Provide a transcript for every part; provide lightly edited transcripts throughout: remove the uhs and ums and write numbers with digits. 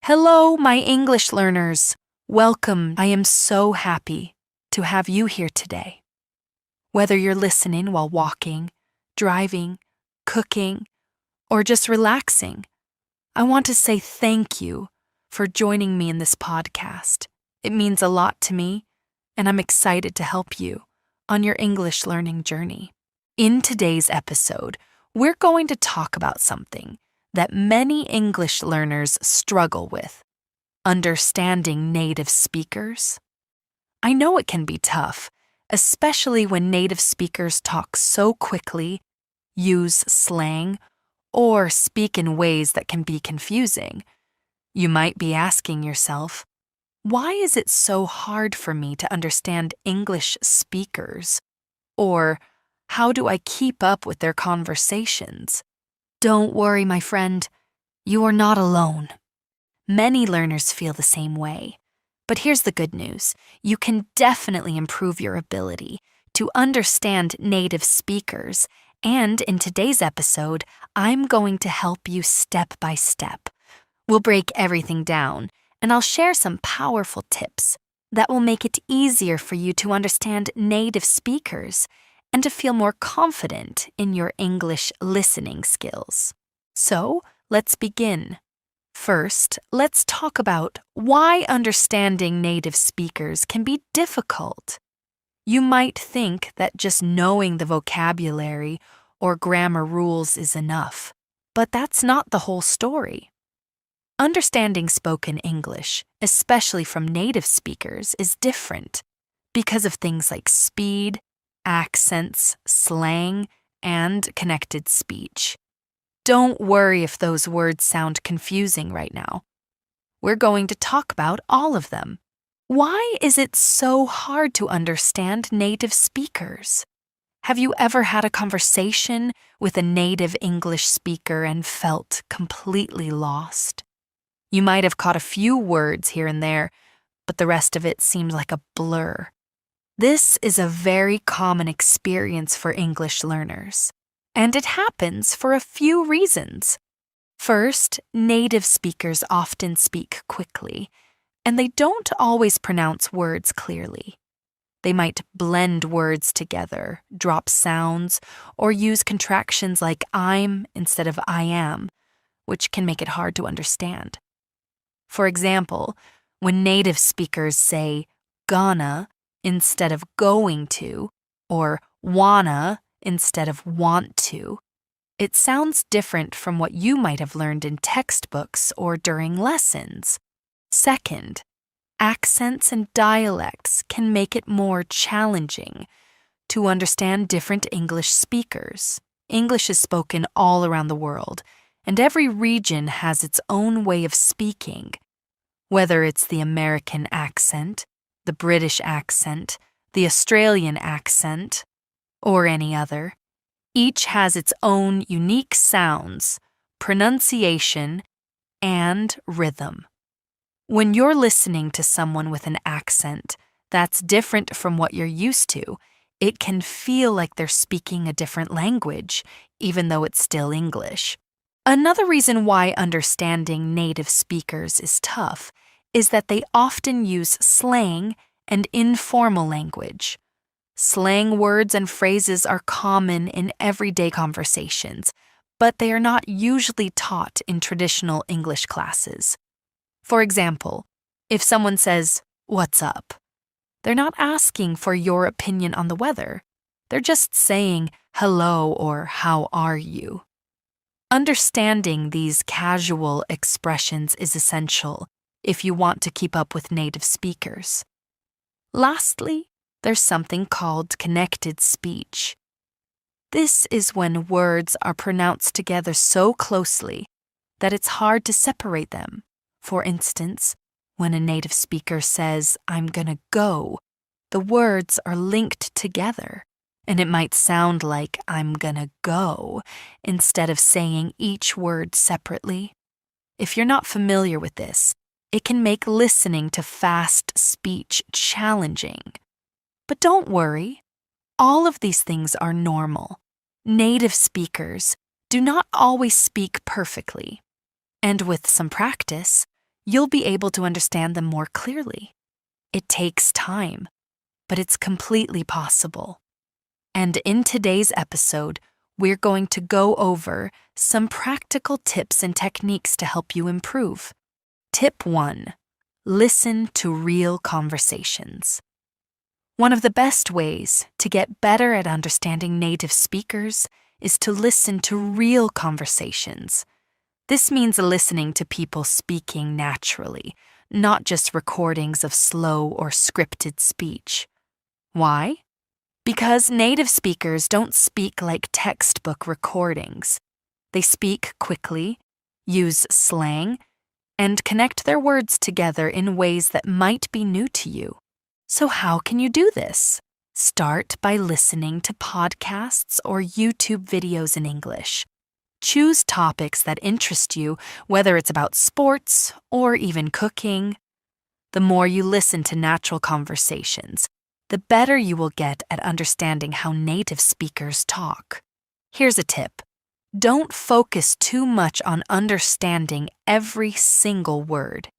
Hello, my English learners. Welcome. I am so happy to have you here today. Whether you're listening while walking, driving, cooking, or just relaxing, I want to say thank you for joining me in this podcast. It means a lot to me, and I'm excited to help you on your English learning journey. In today's episode, we're going to talk about something that many English learners struggle with: understanding native speakers. I know it can be tough, especially when native speakers talk so quickly, use slang, or speak in ways that can be confusing. You might be asking yourself, why is it so hard for me to understand English speakers? Or, how do I keep up with their conversations? Don't worry, my friend. You are not alone. Many learners feel the same way. But here's the good news. You can definitely improve your ability to understand native speakers. And in today's episode, I'm going to help you step by step. We'll break everything down, and I'll share some powerful tips that will make it easier for you to understand native speakers and to feel more confident in your English listening skills. So, let's begin. First, let's talk about why understanding native speakers can be difficult. You might think that just knowing the vocabulary or grammar rules is enough, but that's not the whole story. Understanding spoken English, especially from native speakers, is different because of things like speed, accents, slang, and connected speech. Don't worry if those words sound confusing right now. We're going to talk about all of them. Why is it so hard to understand native speakers? Have you ever had a conversation with a native English speaker and felt completely lost? You might have caught a few words here and there, but the rest of it seemed like a blur. This is a very common experience for English learners, and it happens for a few reasons. First, native speakers often speak quickly, and they don't always pronounce words clearly. They might blend words together, drop sounds, or use contractions like I'm instead of I am, which can make it hard to understand. For example, when native speakers say gonna instead of going to, or wanna instead of want to, it sounds different from what you might have learned in textbooks or during lessons. Second, accents and dialects can make it more challenging to understand different English speakers. English is spoken all around the world, and every region has its own way of speaking. Whether it's the American accent, the British accent, the Australian accent, or any other, each has its own unique sounds, pronunciation, and rhythm. When you're listening to someone with an accent that's different from what you're used to, it can feel like they're speaking a different language, even though it's still English. Another reason why understanding native speakers is tough is that they often use slang and informal language. Slang words and phrases are common in everyday conversations, but they are not usually taught in traditional English classes. For example, if someone says, "What's up?" they're not asking for your opinion on the weather. They're just saying hello or how are you. Understanding these casual expressions is essential if you want to keep up with native speakers. Lastly, there's something called connected speech. This is when words are pronounced together so closely that it's hard to separate them. For instance, when a native speaker says, "I'm gonna go," the words are linked together, and it might sound like "I'm gonna go" instead of saying each word separately. If you're not familiar with this, it can make listening to fast speech challenging. But don't worry, all of these things are normal. Native speakers do not always speak perfectly, and with some practice, you'll be able to understand them more clearly. It takes time, but it's completely possible. And in today's episode, we're going to go over some practical tips and techniques to help you improve. Tip 1. Listen to real conversations. One of the best ways to get better at understanding native speakers is to listen to real conversations. This means listening to people speaking naturally, not just recordings of slow or scripted speech. Why? Because native speakers don't speak like textbook recordings. They speak quickly, use slang, and connect their words together in ways that might be new to you. So how can you do this? Start by listening to podcasts or YouTube videos in English. Choose topics that interest you, whether it's about sports or even cooking. The more you listen to natural conversations, the better you will get at understanding how native speakers talk. Here's a tip. Don't focus too much on understanding every single word.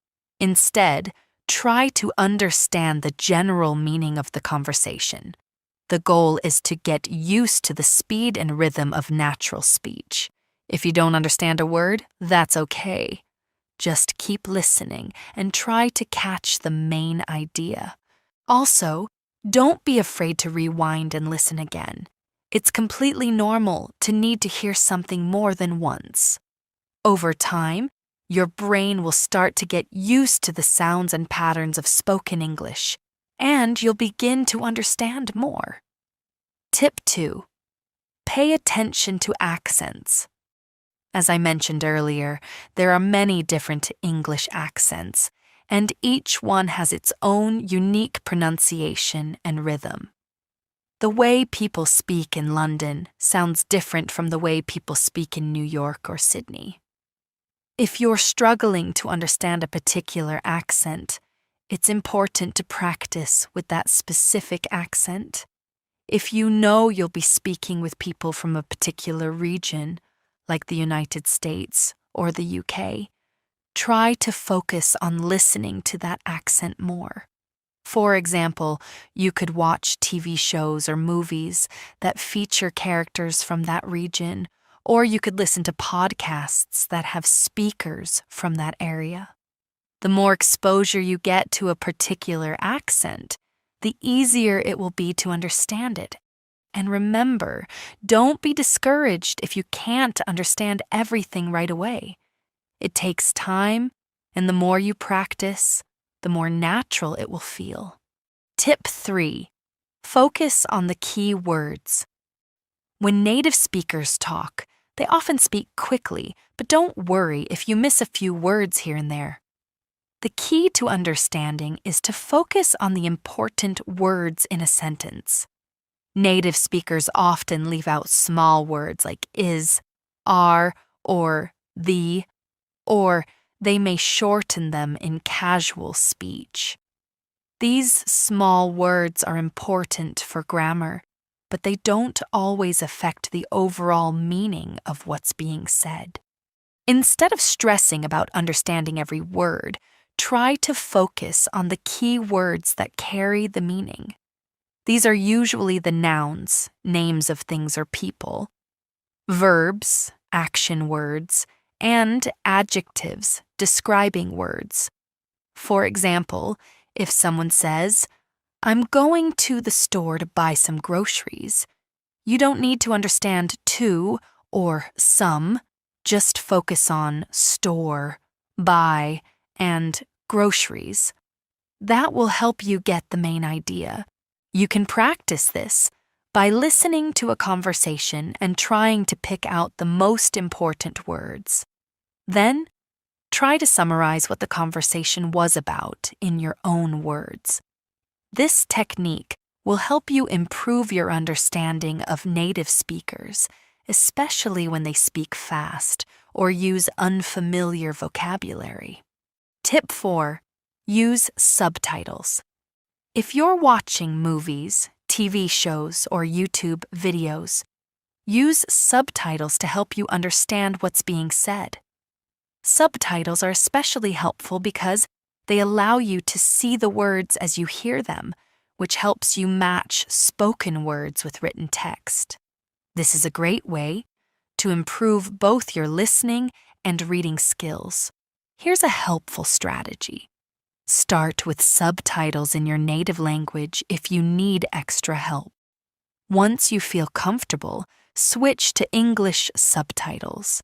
Instead, try to understand the general meaning of the conversation. The goal is to get used to the speed and rhythm of natural speech. If you don't understand a word, that's okay. Just keep listening and try to catch the main idea. Also, don't be afraid to rewind and listen again. It's completely normal to need to hear something more than once. Over time, your brain will start to get used to the sounds and patterns of spoken English, and you'll begin to understand more. Tip 2. Pay attention to accents. As I mentioned earlier, there are many different English accents, and each one has its own unique pronunciation and rhythm. The way people speak in London sounds different from the way people speak in New York or Sydney. If you're struggling to understand a particular accent, it's important to practice with that specific accent. If you know you'll be speaking with people from a particular region, like the United States or the UK, try to focus on listening to that accent more. For example, you could watch TV shows or movies that feature characters from that region, or you could listen to podcasts that have speakers from that area. The more exposure you get to a particular accent, the easier it will be to understand it. And remember, don't be discouraged if you can't understand everything right away. It takes time, and the more you practice, the more natural it will feel. Tip 3. Focus on the key words. When native speakers talk, they often speak quickly, but don't worry if you miss a few words here and there. The key to understanding is to focus on the important words in a sentence. Native speakers often leave out small words like is, are, or the, or they may shorten them in casual speech. These small words are important for grammar, but they don't always affect the overall meaning of what's being said. Instead of stressing about understanding every word, try to focus on the key words that carry the meaning. These are usually the nouns, names of things or people, verbs, action words, and adjectives, describing words. For example, if someone says, "I'm going to the store to buy some groceries," you don't need to understand to or some, just focus on store, buy, and groceries. That will help you get the main idea. You can practice this by listening to a conversation and trying to pick out the most important words. Then, try to summarize what the conversation was about in your own words. This technique will help you improve your understanding of native speakers, especially when they speak fast or use unfamiliar vocabulary. Tip 4. Use subtitles. If you're watching movies, TV shows, or YouTube videos, use subtitles to help you understand what's being said. Subtitles are especially helpful because they allow you to see the words as you hear them, which helps you match spoken words with written text. This is a great way to improve both your listening and reading skills. Here's a helpful strategy. Start with subtitles in your native language if you need extra help. Once you feel comfortable, switch to English subtitles.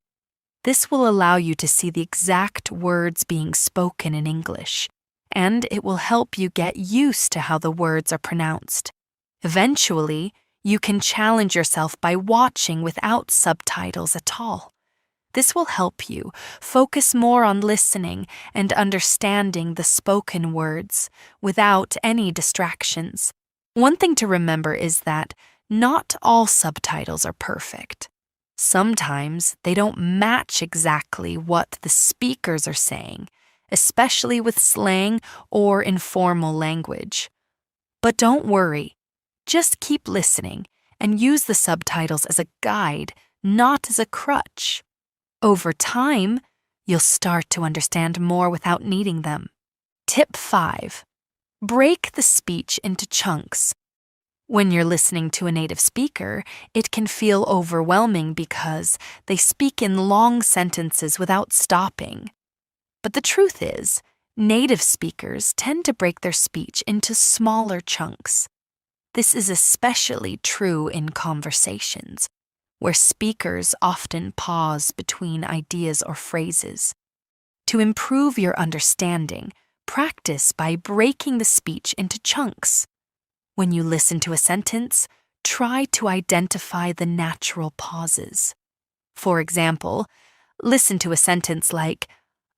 This will allow you to see the exact words being spoken in English, and it will help you get used to how the words are pronounced. Eventually, you can challenge yourself by watching without subtitles at all. This will help you focus more on listening and understanding the spoken words without any distractions. One thing to remember is that not all subtitles are perfect. Sometimes they don't match exactly what the speakers are saying, especially with slang or informal language. But don't worry. Just keep listening and use the subtitles as a guide, not as a crutch. Over time, you'll start to understand more without needing them. Tip 5. Break the speech into chunks. When you're listening to a native speaker, it can feel overwhelming because they speak in long sentences without stopping. But the truth is, native speakers tend to break their speech into smaller chunks. This is especially true in conversations, where speakers often pause between ideas or phrases. To improve your understanding, practice by breaking the speech into chunks. When you listen to a sentence, try to identify the natural pauses. For example, listen to a sentence like,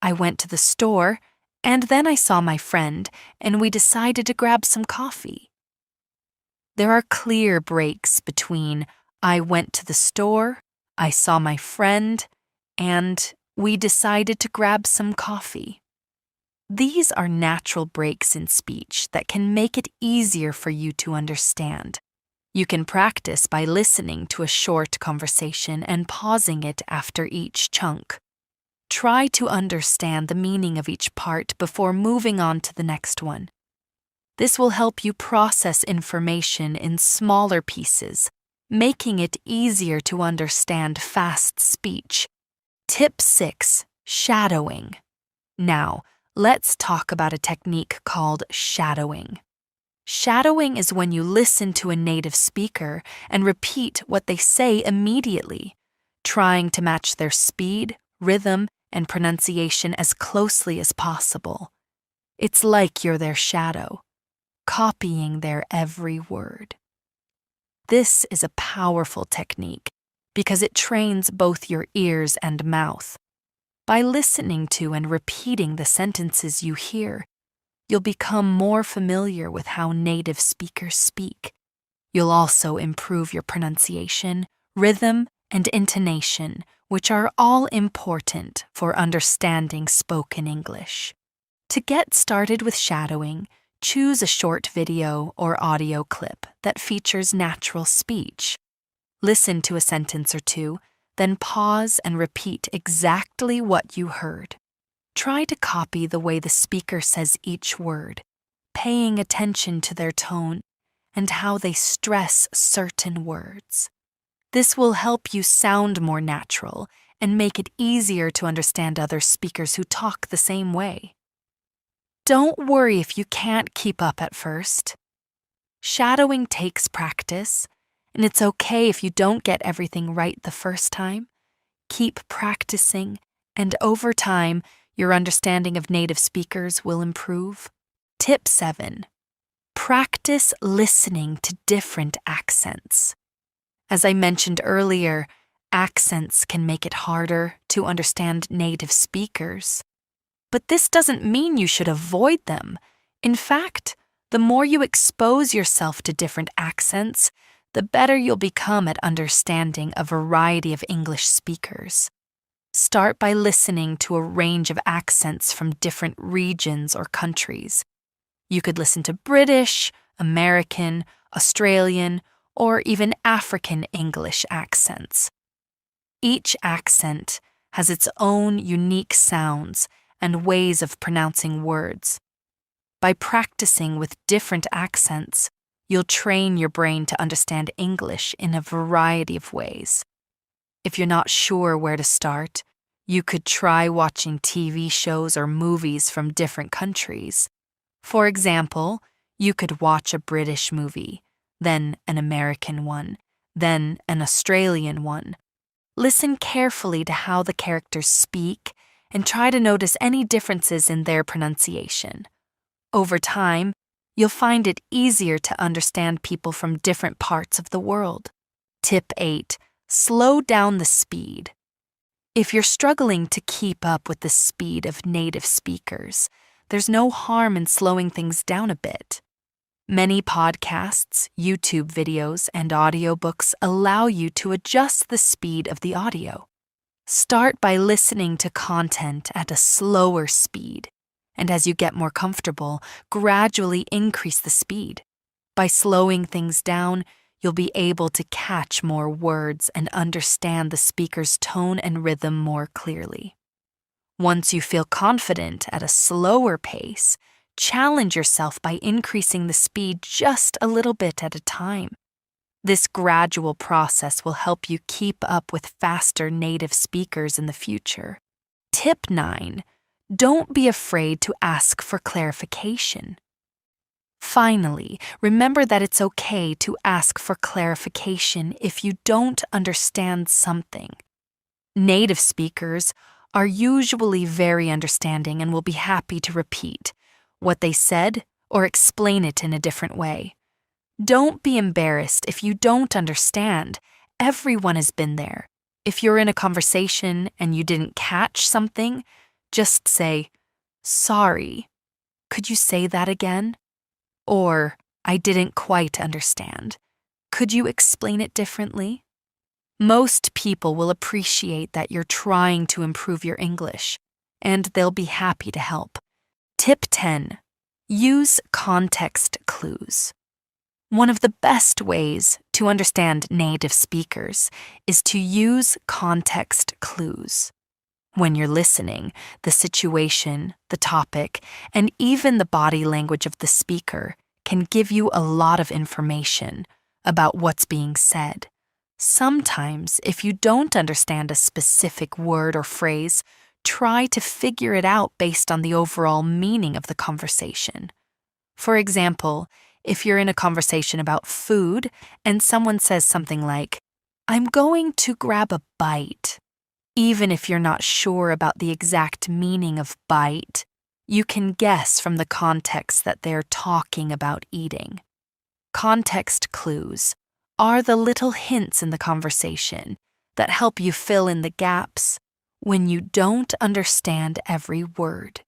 "I went to the store, and then I saw my friend, and we decided to grab some coffee." There are clear breaks between "I went to the store," "I saw my friend," and "we decided to grab some coffee." These are natural breaks in speech that can make it easier for you to understand. You can practice by listening to a short conversation and pausing it after each chunk. Try to understand the meaning of each part before moving on to the next one. This will help you process information in smaller pieces, making it easier to understand fast speech. Tip 6. Shadowing. Now, let's talk about a technique called shadowing. Shadowing is when you listen to a native speaker and repeat what they say immediately, trying to match their speed, rhythm, and pronunciation as closely as possible. It's like you're their shadow, copying their every word. This is a powerful technique because it trains both your ears and mouth. By listening to and repeating the sentences you hear, you'll become more familiar with how native speakers speak. You'll also improve your pronunciation, rhythm, and intonation, which are all important for understanding spoken English. To get started with shadowing, choose a short video or audio clip that features natural speech. Listen to a sentence or two, then pause and repeat exactly what you heard. Try to copy the way the speaker says each word, paying attention to their tone and how they stress certain words. This will help you sound more natural and make it easier to understand other speakers who talk the same way. Don't worry if you can't keep up at first. Shadowing takes practice, and it's okay if you don't get everything right the first time. Keep practicing, and over time, your understanding of native speakers will improve. Tip 7. Practice listening to different accents. As I mentioned earlier, accents can make it harder to understand native speakers. But this doesn't mean you should avoid them. In fact, the more you expose yourself to different accents, the better you'll become at understanding a variety of English speakers. Start by listening to a range of accents from different regions or countries. You could listen to British, American, Australian, or even African English accents. Each accent has its own unique sounds and ways of pronouncing words. By practicing with different accents, you'll train your brain to understand English in a variety of ways. If you're not sure where to start, you could try watching TV shows or movies from different countries. For example, you could watch a British movie, then an American one, then an Australian one. Listen carefully to how the characters speak and try to notice any differences in their pronunciation. Over time, you'll find it easier to understand people from different parts of the world. Tip 8. Slow down the speed. If you're struggling to keep up with the speed of native speakers, there's no harm in slowing things down a bit. Many podcasts, YouTube videos, and audiobooks allow you to adjust the speed of the audio. Start by listening to content at a slower speed, and as you get more comfortable, gradually increase the speed. By slowing things down, you'll be able to catch more words and understand the speaker's tone and rhythm more clearly. Once you feel confident at a slower pace, challenge yourself by increasing the speed just a little bit at a time. This gradual process will help you keep up with faster native speakers in the future. Tip 9. Don't be afraid to ask for clarification. Finally, remember that it's okay to ask for clarification if you don't understand something. Native speakers are usually very understanding and will be happy to repeat what they said or explain it in a different way. Don't be embarrassed if you don't understand. Everyone has been there. If you're in a conversation and you didn't catch something, just say, "Sorry, could you say that again?" Or, "I didn't quite understand. Could you explain it differently?" Most people will appreciate that you're trying to improve your English, and they'll be happy to help. Tip 10. Use context clues. One of the best ways to understand native speakers is to use context clues. When you're listening, the situation, the topic, and even the body language of the speaker can give you a lot of information about what's being said. Sometimes, if you don't understand a specific word or phrase, try to figure it out based on the overall meaning of the conversation. For example, if you're in a conversation about food and someone says something like, "I'm going to grab a bite," even if you're not sure about the exact meaning of bite, you can guess from the context that they're talking about eating. Context clues are the little hints in the conversation that help you fill in the gaps when you don't understand every word.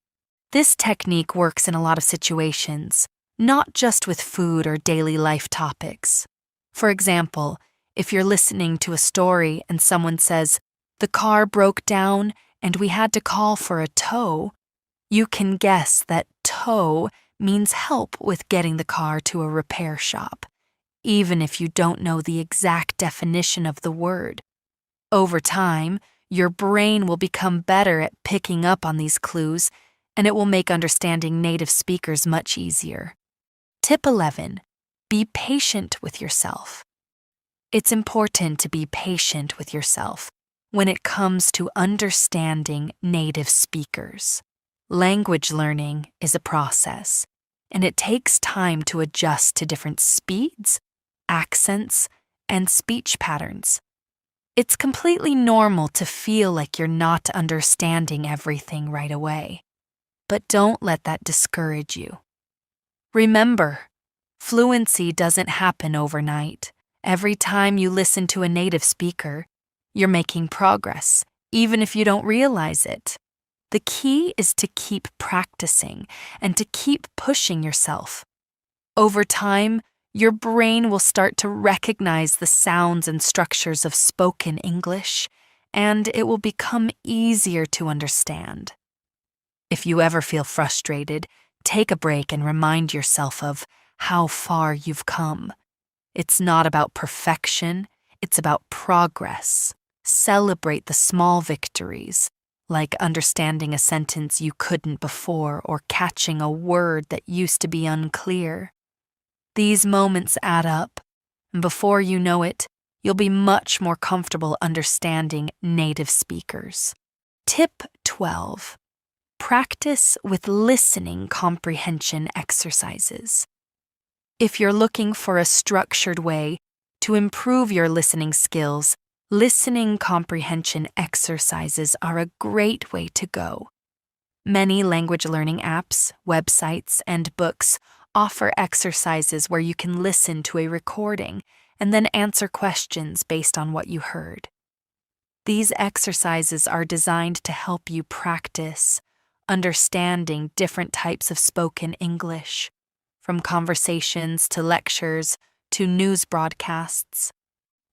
This technique works in a lot of situations, not just with food or daily life topics. For example, if you're listening to a story and someone says, "The car broke down and we had to call for a tow," you can guess that tow means help with getting the car to a repair shop, even if you don't know the exact definition of the word. Over time, your brain will become better at picking up on these clues, and it will make understanding native speakers much easier. Tip 11. Be patient with yourself. It's important to be patient with yourself when it comes to understanding native speakers. Language learning is a process, and it takes time to adjust to different speeds, accents, and speech patterns. It's completely normal to feel like you're not understanding everything right away, but don't let that discourage you. Remember, fluency doesn't happen overnight. Every time you listen to a native speaker, you're making progress, even if you don't realize it. The key is to keep practicing and to keep pushing yourself. Over time, your brain will start to recognize the sounds and structures of spoken English, and it will become easier to understand. If you ever feel frustrated, take a break and remind yourself of how far you've come. It's not about perfection, it's about progress. Celebrate the small victories, like understanding a sentence you couldn't before or catching a word that used to be unclear. These moments add up, and before you know it, you'll be much more comfortable understanding native speakers. Tip 12. Practice with listening comprehension exercises. If you're looking for a structured way to improve your listening skills, listening comprehension exercises are a great way to go. Many language learning apps, websites, and books offer exercises where you can listen to a recording and then answer questions based on what you heard. These exercises are designed to help you practice understanding different types of spoken English, from conversations to lectures to news broadcasts.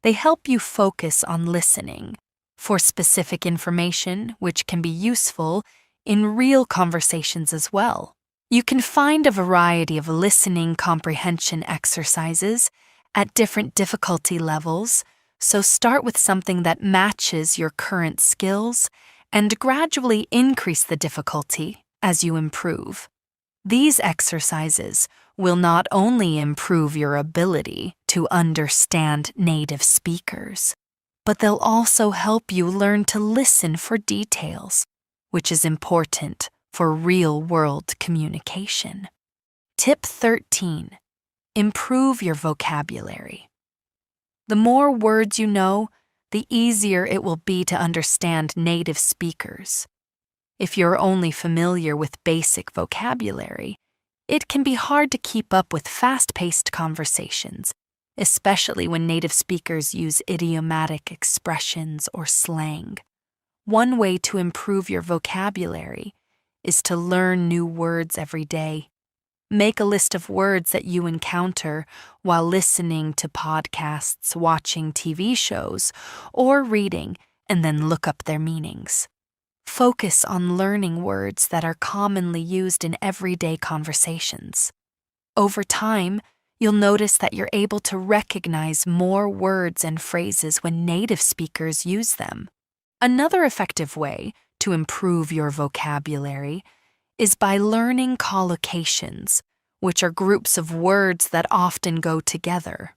They help you focus on listening for specific information, which can be useful in real conversations as well. You can find a variety of listening comprehension exercises at different difficulty levels, so start with something that matches your current skills and gradually increase the difficulty as you improve. These exercises will not only improve your ability to understand native speakers, but they'll also help you learn to listen for details, which is important for real-world communication. Tip 13. Improve your vocabulary. The more words you know, the easier it will be to understand native speakers. If you're only familiar with basic vocabulary, it can be hard to keep up with fast-paced conversations, especially when native speakers use idiomatic expressions or slang. One way to improve your vocabulary is to learn new words every day. Make a list of words that you encounter while listening to podcasts, watching TV shows, or reading, and then look up their meanings. Focus on learning words that are commonly used in everyday conversations. Over time, you'll notice that you're able to recognize more words and phrases when native speakers use them. Another effective way to improve your vocabulary is by learning collocations, which are groups of words that often go together.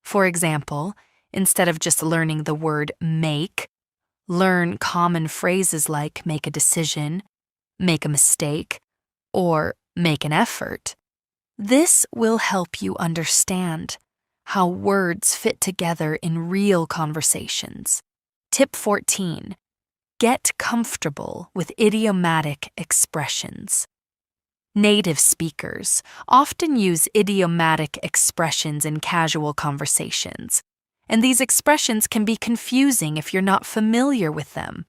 For example, instead of just learning the word make, learn common phrases like make a decision, make a mistake, or make an effort. This will help you understand how words fit together in real conversations. Tip 14. Get comfortable with idiomatic expressions. Native speakers often use idiomatic expressions in casual conversations, and these expressions can be confusing if you're not familiar with them.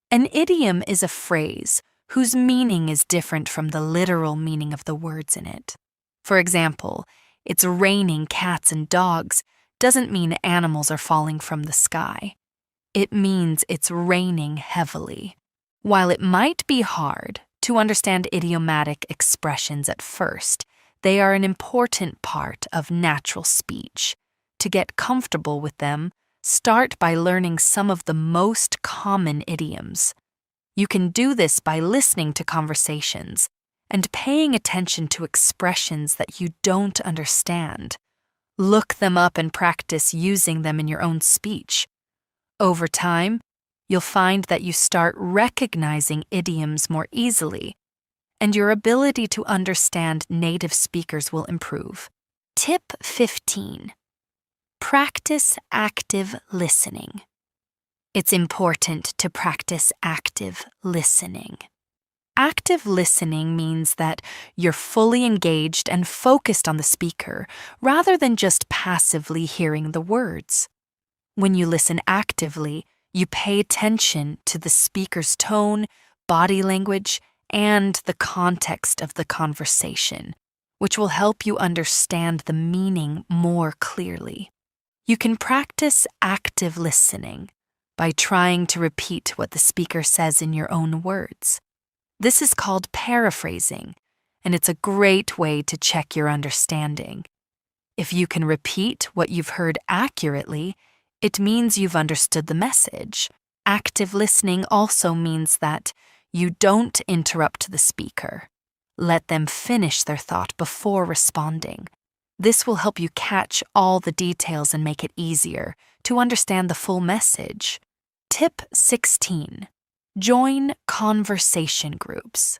An idiom is a phrase whose meaning is different from the literal meaning of the words in it. For example, it's raining cats and dogs doesn't mean animals are falling from the sky. It means it's raining heavily. While it might be hard to understand idiomatic expressions at first, they are an important part of natural speech. To get comfortable with them, start by learning some of the most common idioms. You can do this by listening to conversations and paying attention to expressions that you don't understand. Look them up and practice using them in your own speech. Over time, you'll find that you start recognizing idioms more easily, and your ability to understand native speakers will improve. Tip 15. Practice active listening. It's important to practice active listening. Active listening means that you're fully engaged and focused on the speaker rather than just passively hearing the words. When you listen actively, you pay attention to the speaker's tone, body language, and the context of the conversation, which will help you understand the meaning more clearly. You can practice active listening by trying to repeat what the speaker says in your own words. This is called paraphrasing, and it's a great way to check your understanding. If you can repeat what you've heard accurately, It means you've understood the message. Active listening also means that you don't interrupt the speaker. Let them finish their thought before responding. This will help you catch all the details and make it easier to understand the full message. Tip 16. Join conversation groups.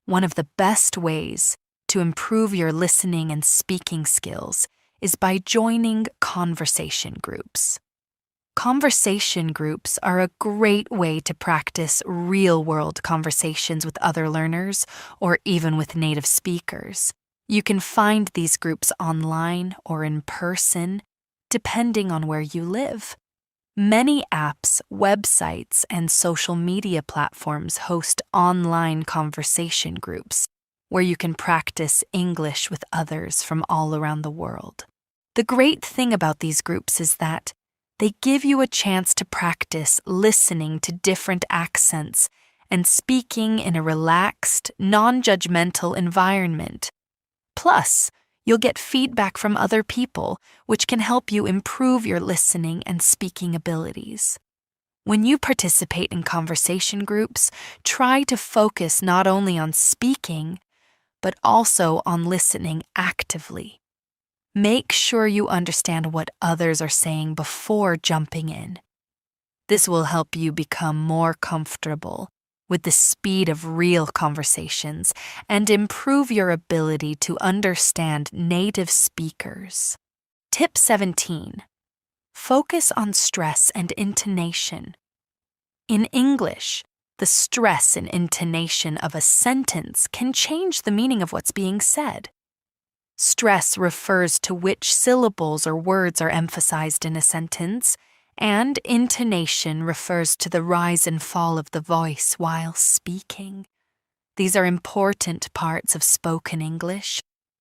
One of the best ways to improve your listening and speaking skills is by joining conversation groups. Conversation groups are a great way to practice real-world conversations with other learners or even with native speakers. You can find these groups online or in person, depending on where you live. Many apps, websites, and social media platforms host online conversation groups where you can practice English with others from all around the world. The great thing about these groups is that they give you a chance to practice listening to different accents and speaking in a relaxed, non-judgmental environment. Plus, you'll get feedback from other people, which can help you improve your listening and speaking abilities. When you participate in conversation groups, try to focus not only on speaking, but also on listening actively. Make sure you understand what others are saying before jumping in. This will help you become more comfortable with the speed of real conversations and improve your ability to understand native speakers. Tip 17. Focus on stress and intonation. In English, the stress and intonation of a sentence can change the meaning of what's being said. Stress refers to which syllables or words are emphasized in a sentence, and intonation refers to the rise and fall of the voice while speaking. These are important parts of spoken English,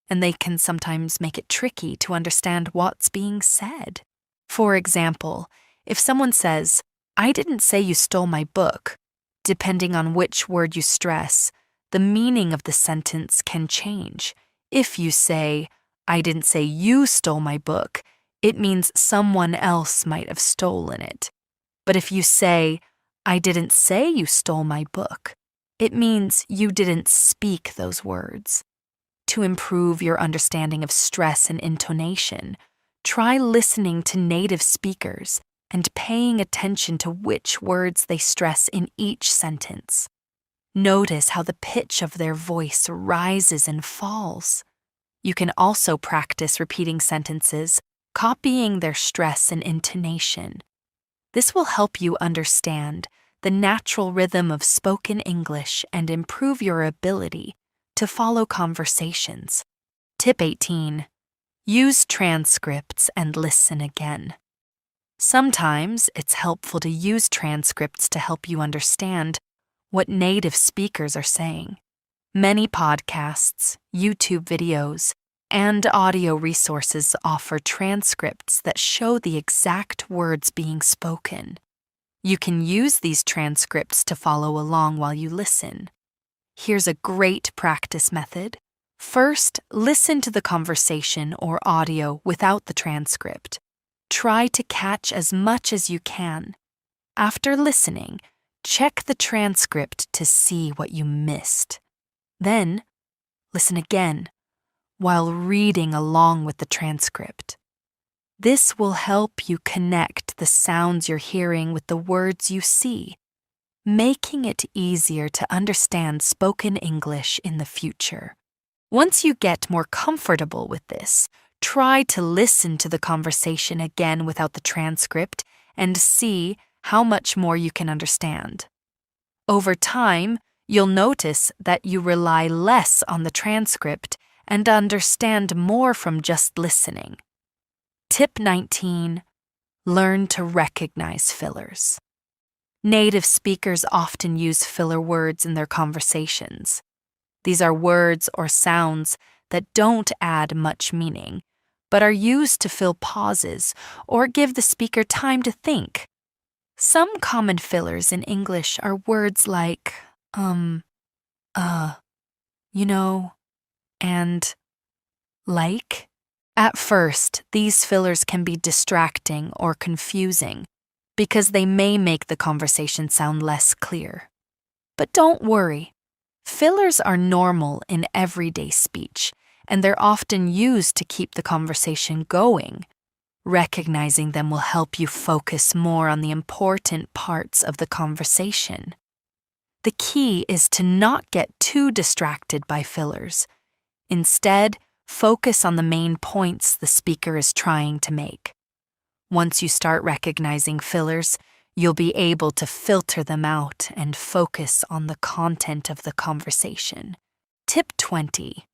and they can sometimes make it tricky to understand what's being said. For example, if someone says, "I didn't say you stole my book," depending on which word you stress, the meaning of the sentence can change. If you say, "I didn't say you stole my book," it means someone else might have stolen it. But if you say, "I didn't say you stole my book," it means you didn't speak those words. To improve your understanding of stress and intonation, try listening to native speakers and paying attention to which words they stress in each sentence. Notice how the pitch of their voice rises and falls. You can also practice repeating sentences, copying their stress and intonation. This will help you understand the natural rhythm of spoken English and improve your ability to follow conversations. Tip 18. Use transcripts and listen again. Sometimes it's helpful to use transcripts to help you understand what native speakers are saying. Many podcasts, YouTube videos, and audio resources offer transcripts that show the exact words being spoken. You can use these transcripts to follow along while you listen. Here's a great practice method. First, listen to the conversation or audio without the transcript. Try to catch as much as you can. After listening, check the transcript to see what you missed. Then, listen again while reading along with the transcript. This will help you connect the sounds you're hearing with the words you see, making it easier to understand spoken English in the future. Once you get more comfortable with this, try to listen to the conversation again without the transcript and see how much more you can understand. Over time, you'll notice that you rely less on the transcript and understand more from just listening. Tip 19. Learn to recognize fillers. Native speakers often use filler words in their conversations. These are words or sounds that don't add much meaning, but are used to fill pauses or give the speaker time to think. Some common fillers in English are words like, you know, and like, At first, these fillers can be distracting or confusing because they may make the conversation sound less clear. But don't worry. Fillers are normal in everyday speech, and they're often used to keep the conversation going. Recognizing them will help you focus more on the important parts of the conversation. The key is to not get too distracted by fillers. Instead, focus on the main points the speaker is trying to make. Once you start recognizing fillers, you'll be able to filter them out and focus on the content of the conversation. Tip 20.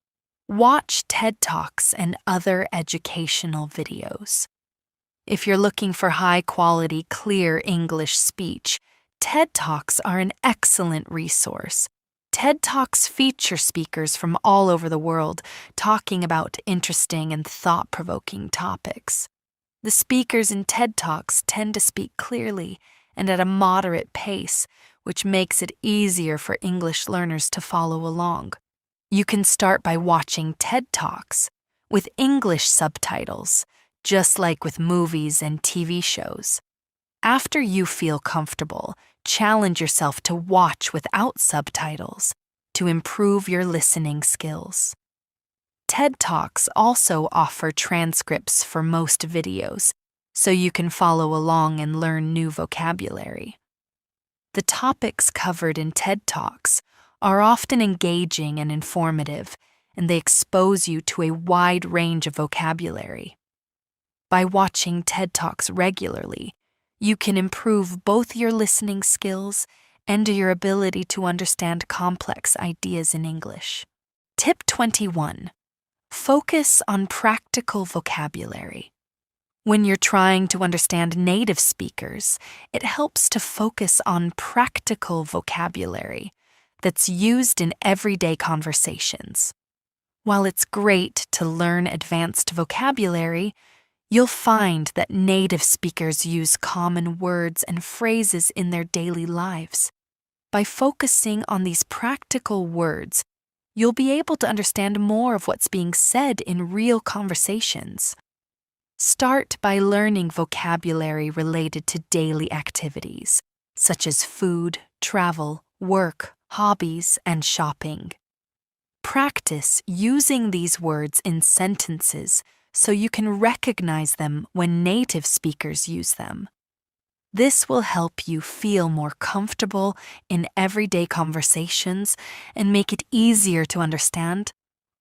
Watch TED Talks and other educational videos. If you're looking for high-quality, clear English speech, TED Talks are an excellent resource. TED Talks feature speakers from all over the world talking about interesting and thought-provoking topics. The speakers in TED Talks tend to speak clearly and at a moderate pace, which makes it easier for English learners to follow along. You can start by watching TED Talks with English subtitles, just like with movies and TV shows. After you feel comfortable, challenge yourself to watch without subtitles to improve your listening skills. TED Talks also offer transcripts for most videos, so you can follow along and learn new vocabulary. The topics covered in TED Talks are often engaging and informative, and they expose you to a wide range of vocabulary. By watching TED Talks regularly, you can improve both your listening skills and your ability to understand complex ideas in English. Tip 21. Focus on practical vocabulary. When you're trying to understand native speakers, it helps to focus on practical vocabulary that's used in everyday conversations. While it's great to learn advanced vocabulary, you'll find that native speakers use common words and phrases in their daily lives. By focusing on these practical words, you'll be able to understand more of what's being said in real conversations. Start by learning vocabulary related to daily activities, such as food, travel, work, hobbies, and shopping. Practice using these words in sentences so you can recognize them when native speakers use them. This will help you feel more comfortable in everyday conversations and make it easier to understand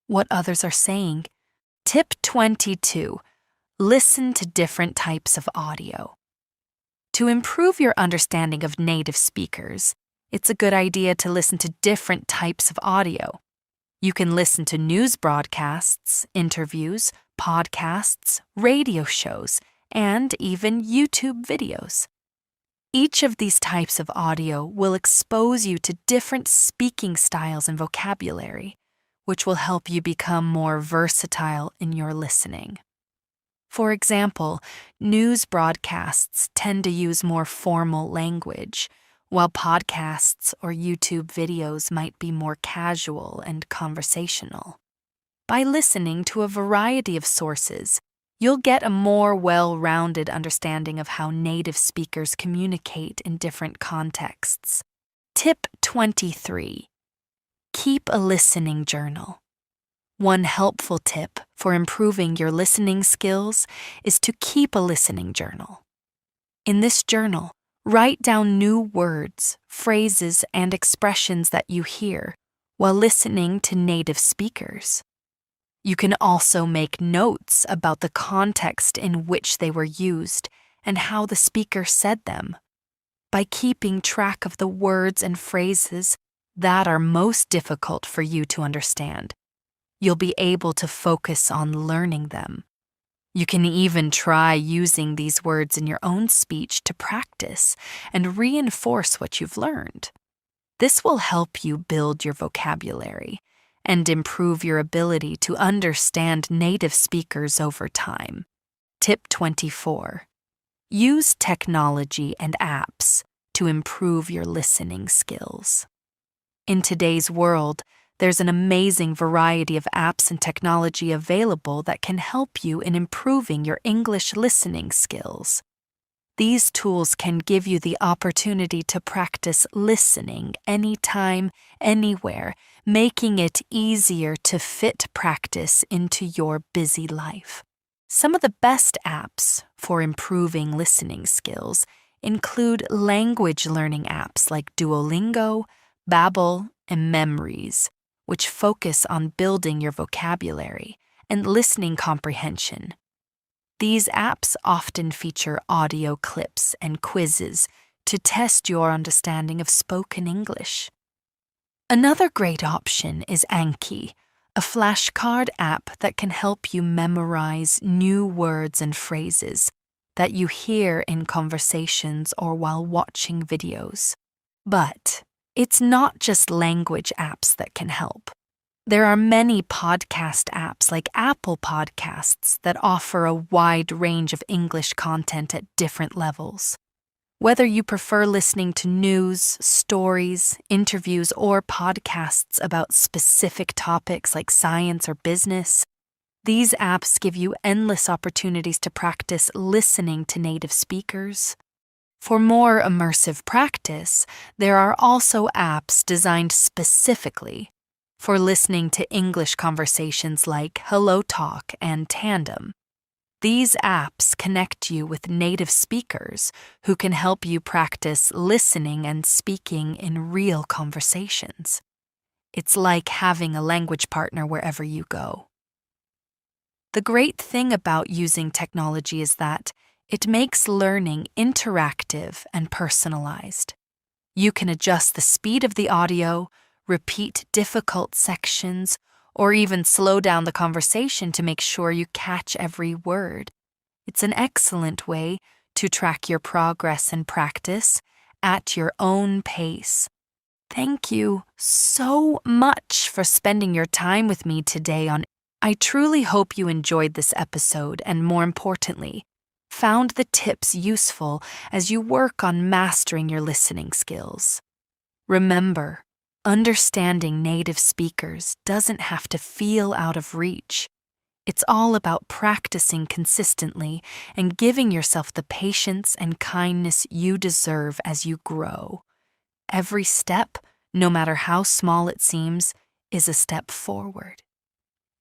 what others are saying. Tip 22. Listen to different types of audio. To improve your understanding of native speakers, it's a good idea to listen to different types of audio. You can listen to news broadcasts, interviews, podcasts, radio shows, and even YouTube videos. Each of these types of audio will expose you to different speaking styles and vocabulary, which will help you become more versatile in your listening. For example, news broadcasts tend to use more formal language, while podcasts or YouTube videos might be more casual and conversational. By listening to a variety of sources, you'll get a more well-rounded understanding of how native speakers communicate in different contexts. Tip 23. Keep a listening journal. One helpful tip for improving your listening skills is to keep a listening journal. In this journal, write down new words, phrases, and expressions that you hear while listening to native speakers. You can also make notes about the context in which they were used and how the speaker said them. By keeping track of the words and phrases that are most difficult for you to understand, you'll be able to focus on learning them. You can even try using these words in your own speech to practice and reinforce what you've learned. This will help you build your vocabulary and improve your ability to understand native speakers over time. Tip 24. Use technology and apps to improve your listening skills. In today's world, There's an amazing variety of apps and technology available that can help you in improving your English listening skills. These tools can give you the opportunity to practice listening anytime, anywhere, making it easier to fit practice into your busy life. Some of the best apps for improving listening skills include language learning apps like Duolingo, Babbel, and Memories, which focus on building your vocabulary and listening comprehension. These apps often feature audio clips and quizzes to test your understanding of spoken English. Another great option is Anki, a flashcard app that can help you memorize new words and phrases that you hear in conversations or while watching videos. But it's not just language apps that can help. There are many podcast apps like Apple Podcasts that offer a wide range of English content at different levels. Whether you prefer listening to news, stories, interviews, or podcasts about specific topics like science or business, these apps give you endless opportunities to practice listening to native speakers. For more immersive practice, there are also apps designed specifically for listening to English conversations like HelloTalk and Tandem. These apps connect you with native speakers who can help you practice listening and speaking in real conversations. It's like having a language partner wherever you go. The great thing about using technology is that it makes learning interactive and personalized. You can adjust the speed of the audio, repeat difficult sections, or even slow down the conversation to make sure you catch every word. It's an excellent way to track your progress and practice at your own pace. Thank you so much for spending your time with me today on. I truly hope you enjoyed this episode and, more importantly, found the tips useful as you work on mastering your listening skills. Remember, understanding native speakers doesn't have to feel out of reach. It's all about practicing consistently and giving yourself the patience and kindness you deserve as you grow. Every step, no matter how small it seems, is a step forward.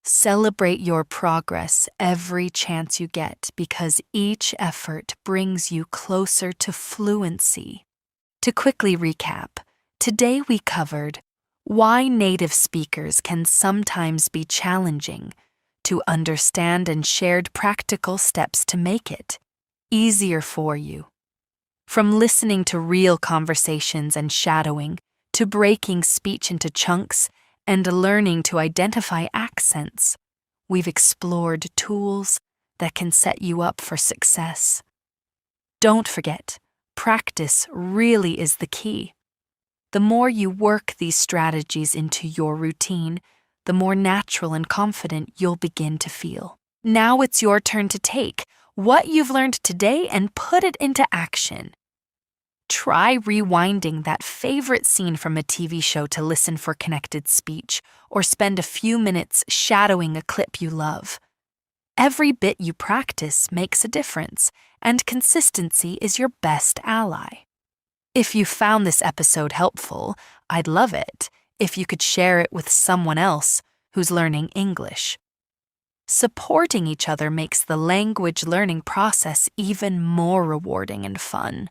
Celebrate your progress every chance you get because each effort brings you closer to fluency. To quickly recap, today we covered why native speakers can sometimes be challenging, to understand and shared practical steps to make it easier for you. From listening to real conversations and shadowing, to breaking speech into chunks and learning to identify accents, we've explored tools that can set you up for success. Don't forget, practice really is the key. The more you work these strategies into your routine, the more natural and confident you'll begin to feel. Now it's your turn to take what you've learned today and put it into action. Try rewinding that favorite scene from a TV show to listen for connected speech, or spend a few minutes shadowing a clip you love. Every bit you practice makes a difference, and consistency is your best ally. If you found this episode helpful, I'd love it if you could share it with someone else who's learning English. Supporting each other makes the language learning process even more rewarding and fun.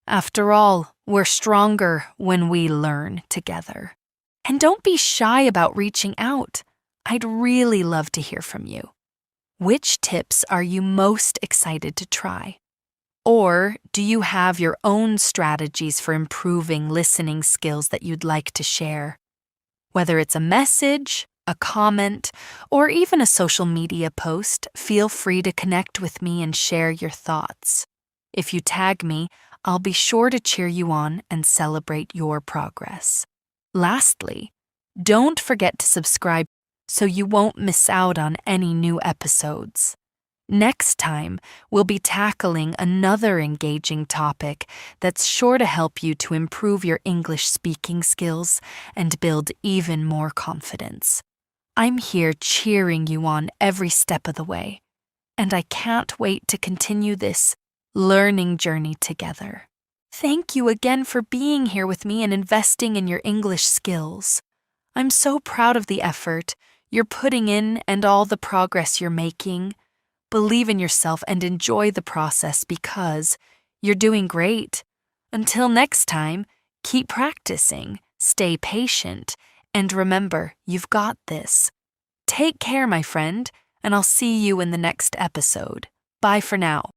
After all, we're stronger when we learn together. And don't be shy about reaching out. I'd really love to hear from you. Which tips are you most excited to try? Or do you have your own strategies for improving listening skills that you'd like to share? Whether it's a message, a comment, or even a social media post, feel free to connect with me and share your thoughts. If you tag me, I'll be sure to cheer you on and celebrate your progress. Lastly, don't forget to subscribe so you won't miss out on any new episodes. Next time, we'll be tackling another engaging topic that's sure to help you to improve your English speaking skills and build even more confidence. I'm here cheering you on every step of the way, and I can't wait to continue this learning journey together. Thank you again for being here with me and investing in your English skills. I'm so proud of the effort you're putting in and all the progress you're making. Believe in yourself and enjoy the process because you're doing great. Until next time, keep practicing, stay patient, and remember, you've got this. Take care, my friend, and I'll see you in the next episode. Bye for now.